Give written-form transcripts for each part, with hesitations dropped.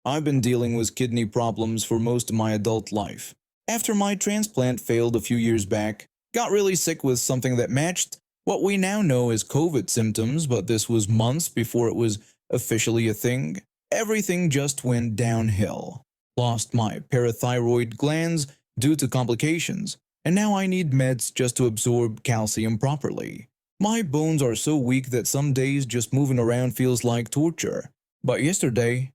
I've been dealing with kidney problems for most of my adult life. After my transplant failed a few years back, got really sick with something that matched what we now know as COVID symptoms, but this was months before it was officially a thing. Everything just went downhill. Lost my parathyroid glands due to complications, and now I need meds just to absorb calcium properly. My bones are so weak that some days just moving around feels like torture. But yesterday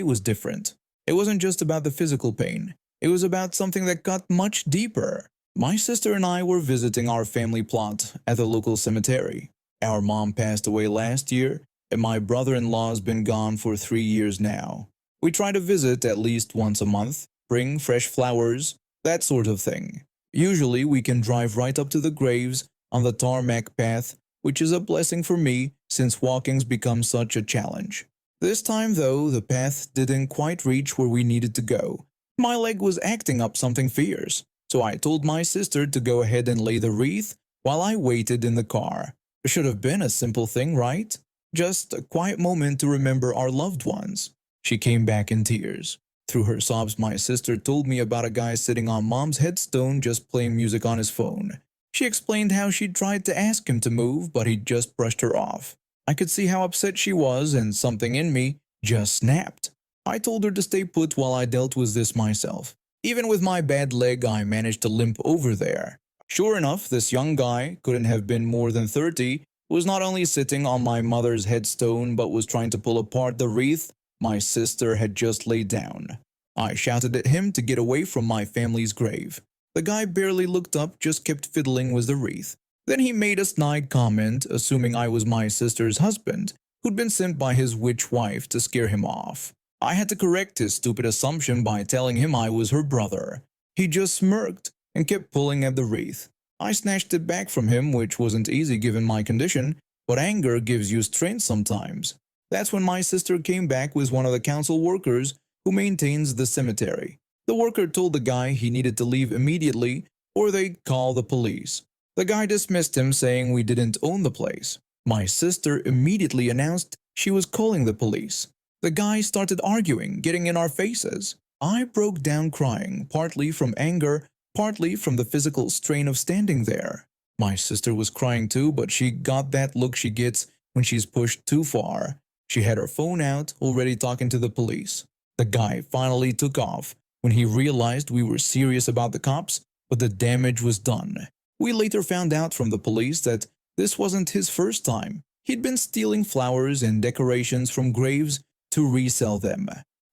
was different. It wasn't just about the physical pain. It was about something that got much deeper. My sister and I were visiting our family plot at the local cemetery. Our mom passed away last year, and my brother-in-law's been gone for 3 years now. We try to visit at least once a month, bring fresh flowers, that sort of thing. Usually we can drive right up to the graves on the tarmac path, which is a blessing for me since walking's become such a challenge. This time though, the path didn't quite reach where we needed to go. My leg was acting up something fierce, so I told my sister to go ahead and lay the wreath while I waited in the car. It should have been a simple thing, right? Just a quiet moment to remember our loved ones. She came back in tears. Through her sobs, my sister told me about a guy sitting on Mom's headstone just playing music on his phone. She explained how she'd tried to ask him to move, but he just brushed her off. I could see how upset she was, and something in me just snapped. I told her to stay put while I dealt with this myself. Even with my bad leg, I managed to limp over there. Sure enough, this young guy, couldn't have been more than 30, was not only sitting on my mother's headstone but was trying to pull apart the wreath my sister had just laid down. I shouted at him to get away from my family's grave. The guy barely looked up, just kept fiddling with the wreath. Then he made a snide comment, assuming I was my sister's husband, who'd been sent by his witch wife to scare him off. I had to correct his stupid assumption by telling him I was her brother. He just smirked and kept pulling at the wreath. I snatched it back from him, which wasn't easy given my condition, but anger gives you strength sometimes. That's when my sister came back with one of the council workers who maintains the cemetery. The worker told the guy he needed to leave immediately or they'd call the police. The guy dismissed him, saying we didn't own the place. My sister immediately announced she was calling the police. The guy started arguing, getting in our faces. I broke down crying, partly from anger, partly from the physical strain of standing there. My sister was crying too, but she got that look she gets when she's pushed too far. She had her phone out, already talking to the police. The guy finally took off when he realized we were serious about the cops, but the damage was done. We later found out from the police that this wasn't his first time. He'd been stealing flowers and decorations from graves to resell them.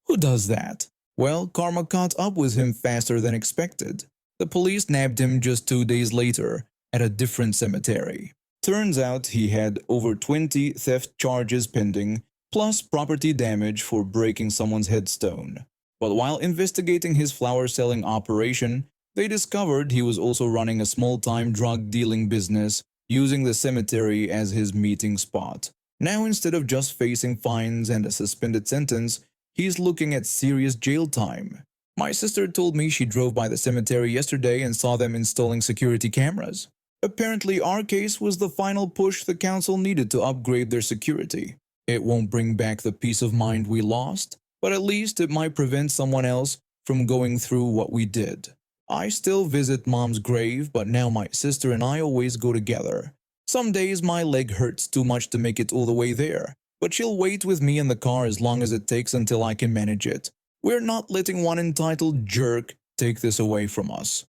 Who does that? Well, karma caught up with him faster than expected. The police nabbed him just 2 days later at a different cemetery. Turns out he had over 20 theft charges pending, plus property damage for breaking someone's headstone. But while investigating his flower-selling operation, they discovered he was also running a small-time drug-dealing business, using the cemetery as his meeting spot. Now, instead of just facing fines and a suspended sentence, he's looking at serious jail time. My sister told me she drove by the cemetery yesterday and saw them installing security cameras. Apparently, our case was the final push the council needed to upgrade their security. It won't bring back the peace of mind we lost, but at least it might prevent someone else from going through what we did. I still visit Mom's grave, but now my sister and I always go together. Some days my leg hurts too much to make it all the way there, but she'll wait with me in the car as long as it takes until I can manage it. We're not letting one entitled jerk take this away from us.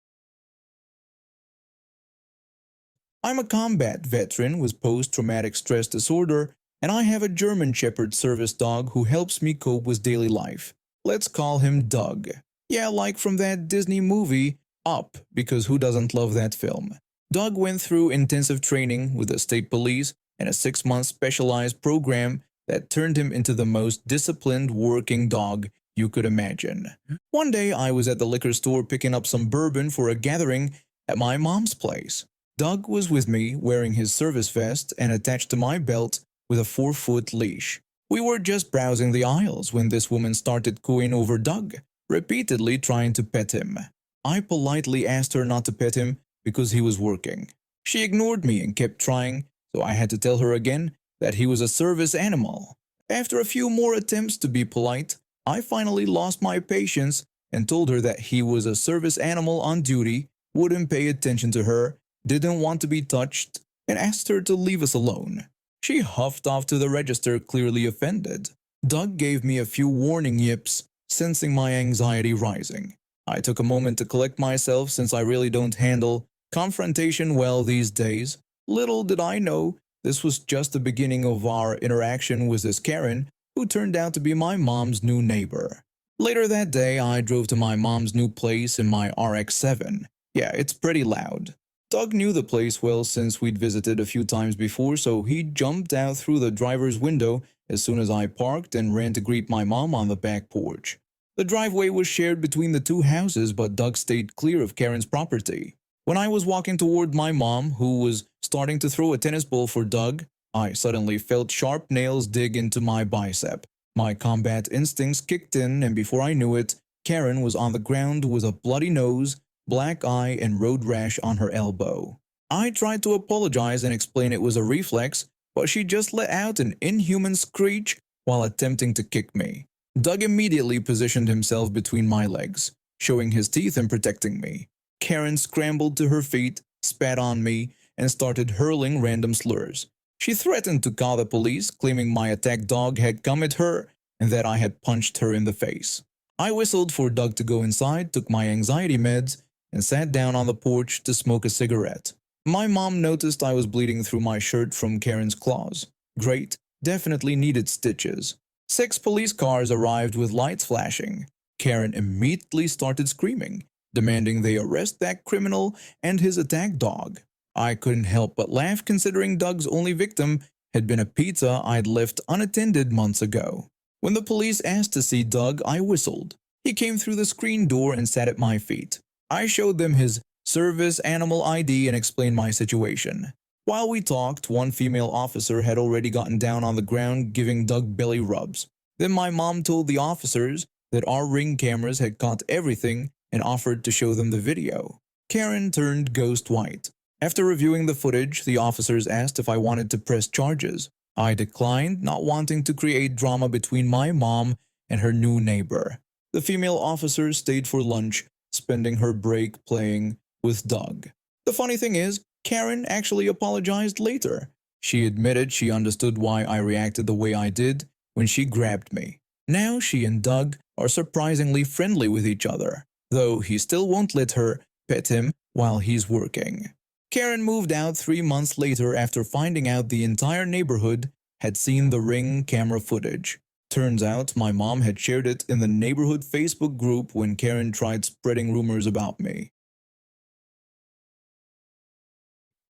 I'm a combat veteran with post-traumatic stress disorder, and I have a German Shepherd service dog who helps me cope with daily life. Let's call him Doug. Yeah, like from that Disney movie, Up, because who doesn't love that film? Doug went through intensive training with the state police and a 6-month specialized program that turned him into the most disciplined working dog you could imagine. One day I was at the liquor store picking up some bourbon for a gathering at my mom's place. Doug was with me wearing his service vest and attached to my belt with a 4-foot leash. We were just browsing the aisles when this woman started cooing over Doug, repeatedly trying to pet him. I politely asked her not to pet him because he was working. She ignored me and kept trying, so I had to tell her again that he was a service animal. After a few more attempts to be polite, I finally lost my patience and told her that he was a service animal on duty, wouldn't pay attention to her, didn't want to be touched, and asked her to leave us alone. She huffed off to the register, clearly offended. Doug gave me a few warning yips, sensing my anxiety rising. I took a moment to collect myself since I really don't handle confrontation well these days. Little did I know this was just the beginning of our interaction with this Karen, who turned out to be my mom's new neighbor. Later that day, I drove to my mom's new place in my RX-7. Yeah, it's pretty loud. Doug knew the place well since we'd visited a few times before, so he jumped out through the driver's window as soon as I parked and ran to greet my mom on the back porch. The driveway was shared between the two houses, but Doug stayed clear of Karen's property. When I was walking toward my mom, who was starting to throw a tennis ball for Doug, I suddenly felt sharp nails dig into my bicep. My combat instincts kicked in, and before I knew it, Karen was on the ground with a bloody nose, black eye, and road rash on her elbow. I tried to apologize and explain it was a reflex, but she just let out an inhuman screech while attempting to kick me. Doug immediately positioned himself between my legs, showing his teeth and protecting me. Karen scrambled to her feet, spat on me, and started hurling random slurs. She threatened to call the police, claiming my attack dog had come at her and that I had punched her in the face. I whistled for Doug to go inside, took my anxiety meds, and sat down on the porch to smoke a cigarette. My mom noticed I was bleeding through my shirt from Karen's claws. Great, definitely needed stitches. 6 police cars arrived with lights flashing. Karen immediately started screaming, demanding they arrest that criminal and his attack dog. I couldn't help but laugh considering Doug's only victim had been a pizza I'd left unattended months ago. When the police asked to see Doug, I whistled. He came through the screen door and sat at my feet. I showed them his service animal ID and explained my situation. While we talked, one female officer had already gotten down on the ground giving Doug belly rubs. Then my mom told the officers that our Ring cameras had caught everything and offered to show them the video. Karen turned ghost white. After reviewing the footage, the officers asked if I wanted to press charges. I declined, not wanting to create drama between my mom and her new neighbor. The female officer stayed for lunch, spending her break playing with Doug. The funny thing is, Karen actually apologized later. She admitted she understood why I reacted the way I did when she grabbed me. Now she and Doug are surprisingly friendly with each other, though he still won't let her pet him while he's working. Karen moved out 3 months later after finding out the entire neighborhood had seen the Ring camera footage. Turns out my mom had shared it in the neighborhood Facebook group when Karen tried spreading rumors about me.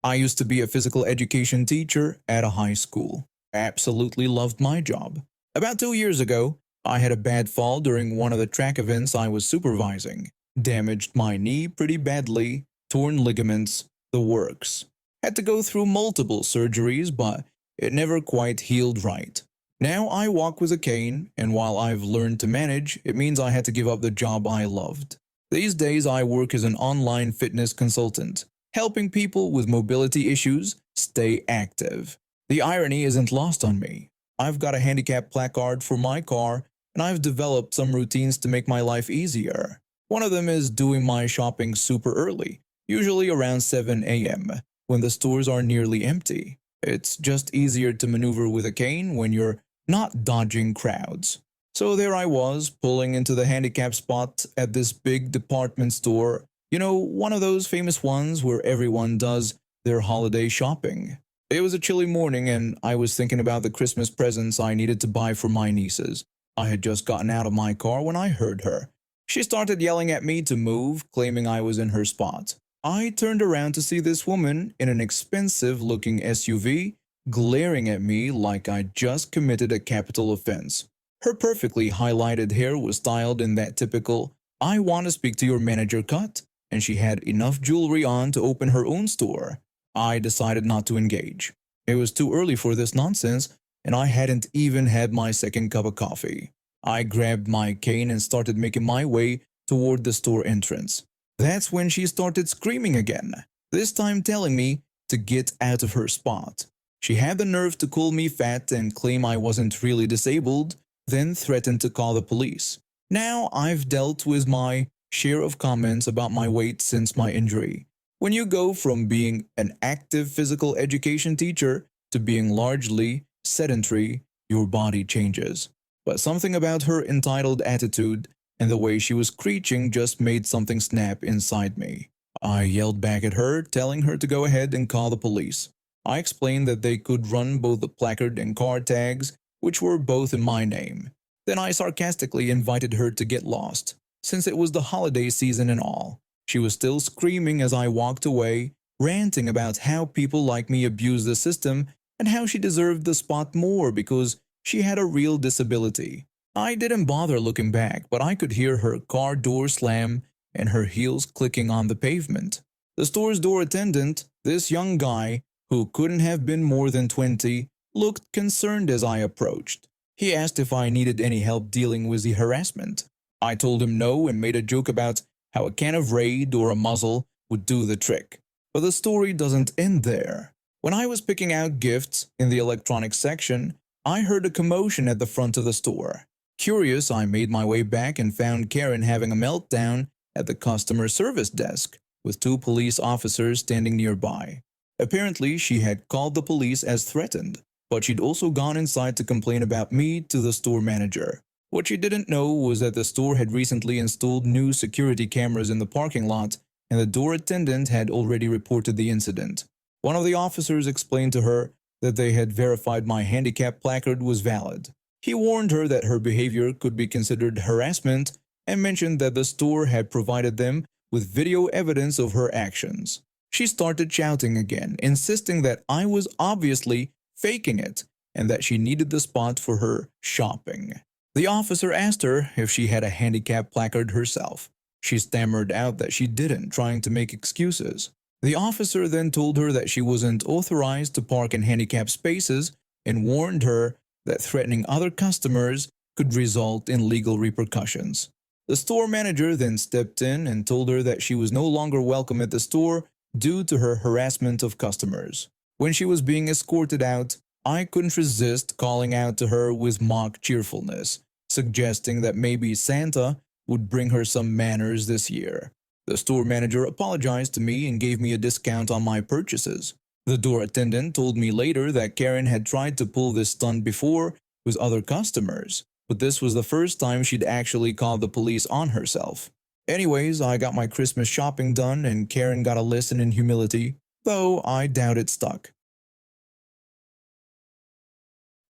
I used to be a physical education teacher at a high school. I absolutely loved my job. About 2 years ago, I had a bad fall during one of the track events I was supervising. Damaged my knee pretty badly, torn ligaments, the works. Had to go through multiple surgeries, but it never quite healed right. Now I walk with a cane, and while I've learned to manage, it means I had to give up the job I loved. These days I work as an online fitness consultant, helping people with mobility issues stay active. The irony isn't lost on me. I've got a handicap placard for my car, and I've developed some routines to make my life easier. One of them is doing my shopping super early, usually around 7 a.m., when the stores are nearly empty. It's just easier to maneuver with a cane when you're not dodging crowds. So there I was, pulling into the handicap spot at this big department store. You know, one of those famous ones where everyone does their holiday shopping. It was a chilly morning and I was thinking about the Christmas presents I needed to buy for my nieces. I had just gotten out of my car when I heard her. She started yelling at me to move, claiming I was in her spot. I turned around to see this woman in an expensive-looking SUV glaring at me like I'd just committed a capital offense. Her perfectly highlighted hair was styled in that typical, "I want to speak to your manager" cut, and she had enough jewelry on to open her own store. I decided not to engage. It was too early for this nonsense, and I hadn't even had my second cup of coffee. I grabbed my cane and started making my way toward the store entrance. That's when she started screaming again, this time telling me to get out of her spot. She had the nerve to call me fat and claim I wasn't really disabled, then threatened to call the police. Now I've dealt with my share of comments about my weight since my injury. When you go from being an active physical education teacher to being largely sedentary, your body changes. But something about her entitled attitude and the way she was screeching just made something snap inside me. I yelled back at her, telling her to go ahead and call the police. I explained that they could run both the placard and car tags, which were both in my name. Then I sarcastically invited her to get lost, since it was the holiday season and all. She was still screaming as I walked away, ranting about how people like me abuse the system and how she deserved the spot more because she had a real disability. I didn't bother looking back, but I could hear her car door slam and her heels clicking on the pavement. The store's door attendant, this young guy, who couldn't have been more than 20, looked concerned as I approached. He asked if I needed any help dealing with the harassment. I told him no and made a joke about how a can of Raid or a muzzle would do the trick. But the story doesn't end there. When I was picking out gifts in the electronics section, I heard a commotion at the front of the store. Curious, I made my way back and found Karen having a meltdown at the customer service desk, with 2 police officers standing nearby. Apparently, she had called the police as threatened, but she'd also gone inside to complain about me to the store manager. What she didn't know was that the store had recently installed new security cameras in the parking lot, and the door attendant had already reported the incident. One of the officers explained to her that they had verified my handicap placard was valid. He warned her that her behavior could be considered harassment and mentioned that the store had provided them with video evidence of her actions. She started shouting again, insisting that I was obviously faking it and that she needed the spot for her shopping. The officer asked her if she had a handicap placard herself. She stammered out that she didn't, trying to make excuses. The officer then told her that she wasn't authorized to park in handicapped spaces and warned her that threatening other customers could result in legal repercussions. The store manager then stepped in and told her that she was no longer welcome at the store due to her harassment of customers. When she was being escorted out, I couldn't resist calling out to her with mock cheerfulness, suggesting that maybe Santa would bring her some manners this year. The store manager apologized to me and gave me a discount on my purchases. The door attendant told me later that Karen had tried to pull this stunt before with other customers, but this was the first time she'd actually called the police on herself. Anyways, I got my Christmas shopping done and Karen got a lesson in humility, though I doubt it stuck.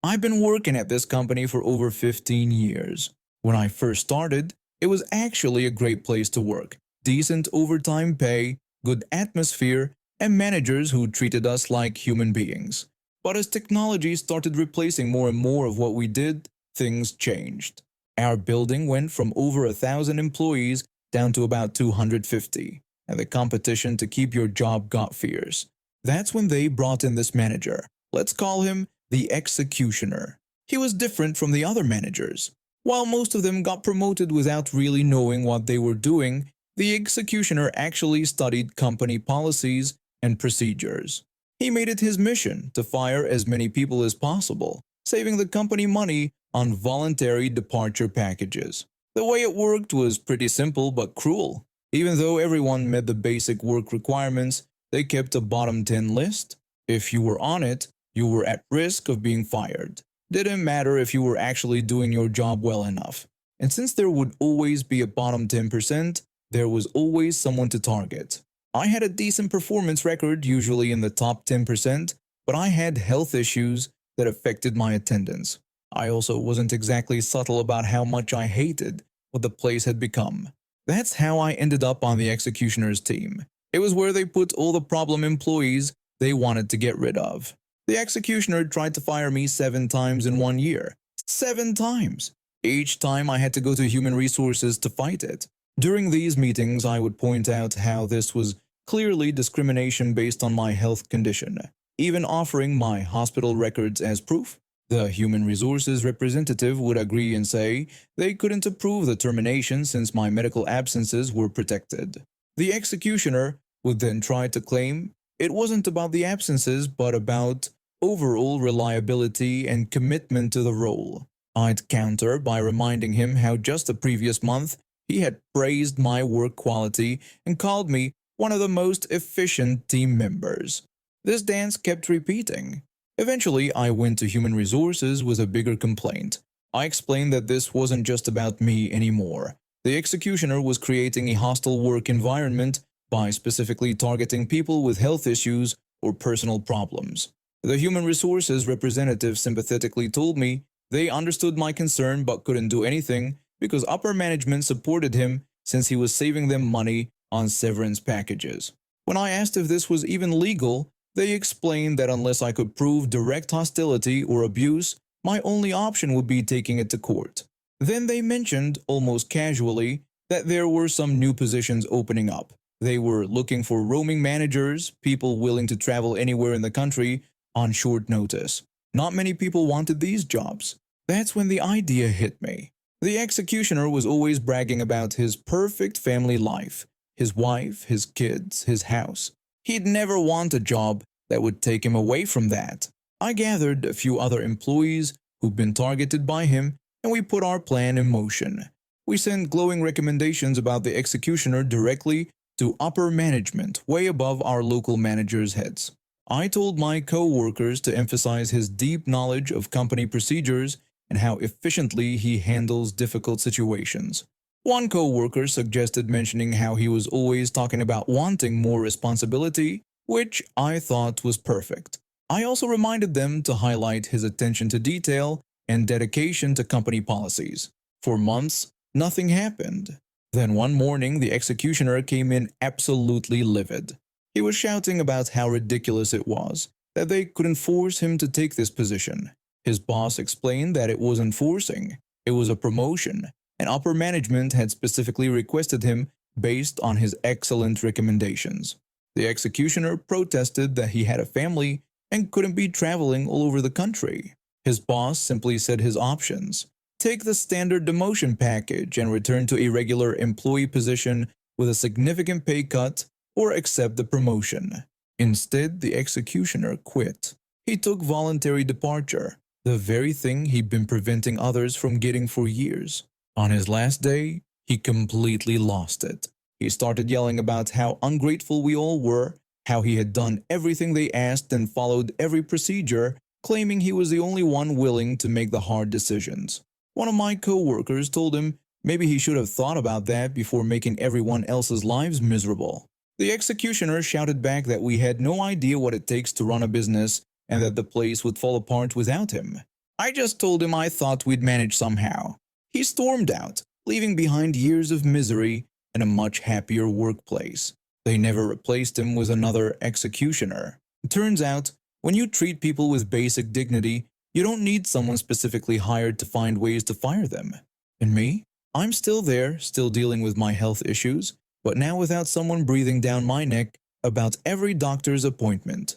I've been working at this company for over 15 years. When I first started, it was actually a great place to work. Decent overtime pay, good atmosphere, and managers who treated us like human beings. But as technology started replacing more and more of what we did, things changed. Our building went from over 1,000 employees down to about 250, and the competition to keep your job got fierce. That's when they brought in this manager. Let's call him the executioner. He was different from the other managers. While most of them got promoted without really knowing what they were doing, the executioner actually studied company policies and procedures. He made it his mission to fire as many people as possible, saving the company money on voluntary departure packages. The way it worked was pretty simple but cruel. Even though everyone met the basic work requirements, they kept a bottom 10 list. If you were on it, you were at risk of being fired. Didn't matter if you were actually doing your job well enough. And since there would always be a bottom 10%, there was always someone to target. I had a decent performance record, usually in the top 10%, but I had health issues that affected my attendance. I also wasn't exactly subtle about how much I hated what the place had become. That's how I ended up on the executioner's team. It was where they put all the problem employees they wanted to get rid of. The executioner tried to fire me 7 times in 1 year. 7 times! Each time I had to go to human resources to fight it. During these meetings, I would point out how this was clearly discrimination based on my health condition, even offering my hospital records as proof. The human resources representative would agree and say they couldn't approve the termination since my medical absences were protected. The executioner would then try to claim it wasn't about the absences but about overall reliability and commitment to the role. I'd counter by reminding him how just the previous month he had praised my work quality and called me one of the most efficient team members. This dance kept repeating. Eventually, I went to human resources with a bigger complaint. I explained that this wasn't just about me anymore. The executioner was creating a hostile work environment by specifically targeting people with health issues or personal problems. The human resources representative sympathetically told me they understood my concern but couldn't do anything because upper management supported him since he was saving them money on severance packages. When I asked if this was even legal, they explained that unless I could prove direct hostility or abuse, my only option would be taking it to court. Then they mentioned, almost casually, that there were some new positions opening up. They were looking for roaming managers, people willing to travel anywhere in the country on short notice. Not many people wanted these jobs. That's when the idea hit me. The executioner was always bragging about his perfect family life, his wife, his kids, his house. He'd never want a job that would take him away from that. I gathered a few other employees who'd been targeted by him, and we put our plan in motion. We sent glowing recommendations about the executioner directly to upper management, way above our local managers' heads. I told my co-workers to emphasize his deep knowledge of company procedures and how efficiently he handles difficult situations. One co-worker suggested mentioning how he was always talking about wanting more responsibility, which I thought was perfect. I also reminded them to highlight his attention to detail and dedication to company policies. For months, nothing happened. Then one morning, the executioner came in absolutely livid. He was shouting about how ridiculous it was that they couldn't force him to take this position. His boss explained that it wasn't forcing, it was a promotion, and upper management had specifically requested him based on his excellent recommendations. The executioner protested that he had a family and couldn't be traveling all over the country. His boss simply said his options: take the standard demotion package and return to a regular employee position with a significant pay cut, or accept the promotion. Instead, the executioner quit. He took voluntary departure, the very thing he'd been preventing others from getting for years. On his last day, he completely lost it. He started yelling about how ungrateful we all were, how he had done everything they asked and followed every procedure, claiming he was the only one willing to make the hard decisions. One of my co-workers told him maybe he should have thought about that before making everyone else's lives miserable. The executioner shouted back that we had no idea what it takes to run a business and that the place would fall apart without him. I just told him I thought we'd manage somehow. He stormed out, leaving behind years of misery and a much happier workplace. They never replaced him with another executioner. It turns out, when you treat people with basic dignity, you don't need someone specifically hired to find ways to fire them. And me? I'm still there, still dealing with my health issues, but now without someone breathing down my neck about every doctor's appointment.